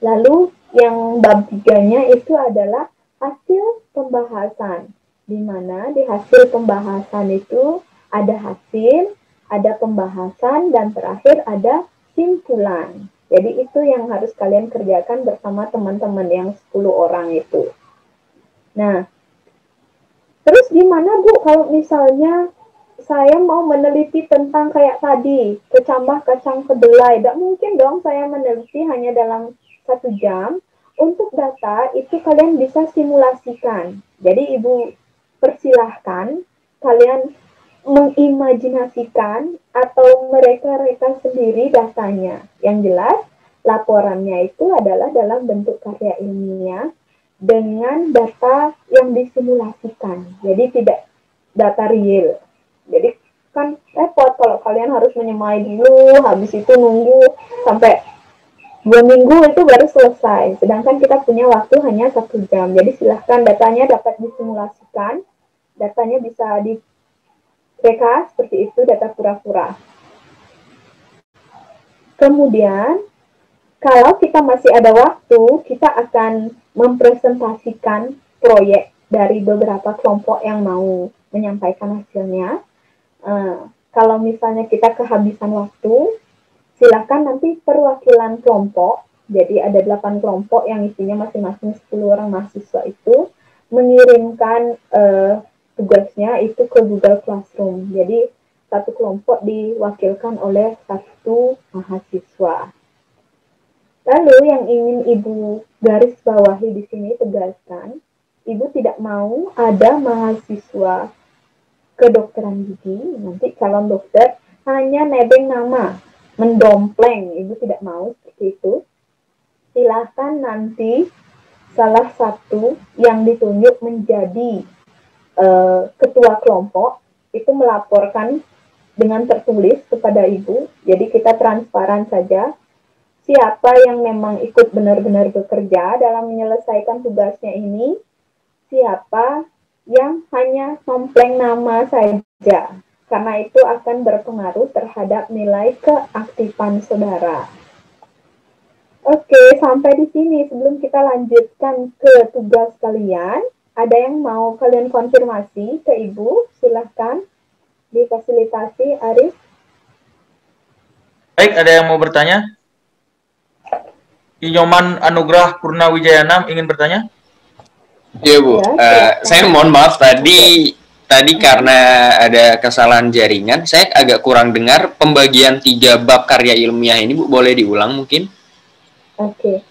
lalu yang bab 3-nya itu adalah hasil pembahasan, di mana di hasil pembahasan itu ada hasil, ada pembahasan, dan terakhir ada simpulan. Jadi itu yang harus kalian kerjakan bersama teman-teman yang 10 orang itu. Nah, terus gimana Bu kalau misalnya saya mau meneliti tentang kayak tadi, kecambah kacang kedelai? Tidak mungkin dong saya meneliti hanya dalam 1 jam. Untuk data itu kalian bisa simulasikan. Jadi Ibu persilahkan kalian mengimajinasikan atau mereka sendiri datanya. Yang jelas, laporannya itu adalah dalam bentuk karya ilmiah dengan data yang disimulasikan. Jadi tidak data real. Jadi kan repot kalau kalian harus menyemai dulu, habis itu nunggu sampai 2 minggu itu baru selesai. Sedangkan kita punya waktu hanya 1 jam. Jadi silahkan datanya dapat disimulasikan. Datanya bisa direka seperti itu, data pura-pura. Kemudian, kalau kita masih ada waktu, kita akan mempresentasikan proyek dari beberapa kelompok yang mau menyampaikan hasilnya. Kalau misalnya kita kehabisan waktu, silakan nanti perwakilan kelompok, jadi ada 8 kelompok yang isinya masing-masing 10 orang mahasiswa itu, mengirimkan tugasnya itu ke Google Classroom. Jadi satu kelompok diwakilkan oleh satu mahasiswa. Lalu yang ingin Ibu garis bawahi di sini tegaskan, Ibu tidak mau ada mahasiswa kedokteran gigi, nanti calon dokter hanya nebeng nama, mendompleng. Ibu tidak mau seperti itu. Silahkan nanti salah satu yang ditunjuk menjadi ketua kelompok itu melaporkan dengan tertulis kepada Ibu. Jadi kita transparan saja siapa yang memang ikut benar-benar bekerja dalam menyelesaikan tugasnya ini, siapa yang hanya nompleng nama saja. Karena itu akan berpengaruh terhadap nilai keaktifan saudara. Oke, sampai di sini. Sebelum kita lanjutkan ke tugas kalian, ada yang mau kalian konfirmasi ke Ibu? Silahkan difasilitasi, Arif. Baik, ada yang mau bertanya? Inyoman Anugrah Purnawijayana ingin bertanya? Iya Bu, saya mohon maaf tadi karena ada kesalahan jaringan, saya agak kurang dengar pembagian 3 bab karya ilmiah ini Bu, boleh diulang mungkin? Oke.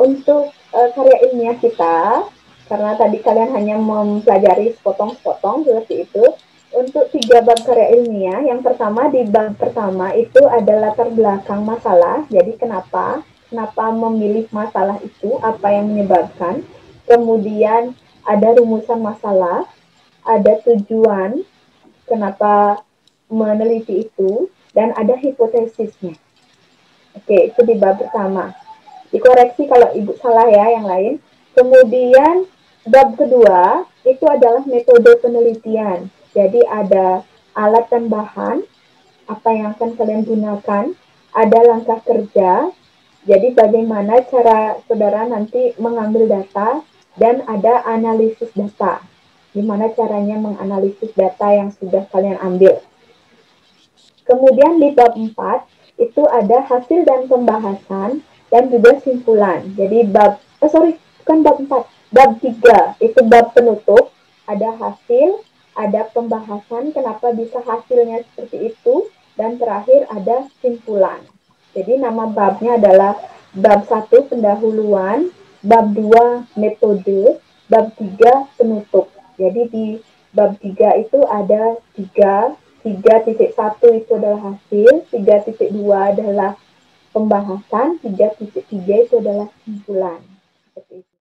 Untuk karya ilmiah kita, karena tadi kalian hanya mempelajari sepotong-sepotong seperti itu, untuk 3 bab karya ilmiah, yang pertama di bab pertama itu ada latar belakang masalah, jadi kenapa memilih masalah itu, apa yang menyebabkan, kemudian ada rumusan masalah, ada tujuan kenapa meneliti itu, dan ada hipotesisnya. Oke, itu di bab pertama. Dikoreksi kalau Ibu salah ya yang lain. Kemudian bab kedua itu adalah metode penelitian. Jadi ada alat dan bahan, apa yang akan kalian gunakan, ada langkah kerja, jadi bagaimana cara saudara nanti mengambil data, dan ada analisis data. Gimana caranya menganalisis data yang sudah kalian ambil. Kemudian di bab 4, itu ada hasil dan pembahasan, dan juga simpulan. Jadi bukan bab 4, bab 3, itu bab penutup, ada hasil, ada pembahasan, kenapa bisa hasilnya seperti itu, dan terakhir ada simpulan. Jadi nama babnya adalah bab 1 pendahuluan, bab 2 metode, bab 3 penutup. Jadi di bab 3 itu ada 3.1 itu adalah hasil, 3.2 adalah pembahasan, 3.3 itu adalah simpulan. Seperti itu.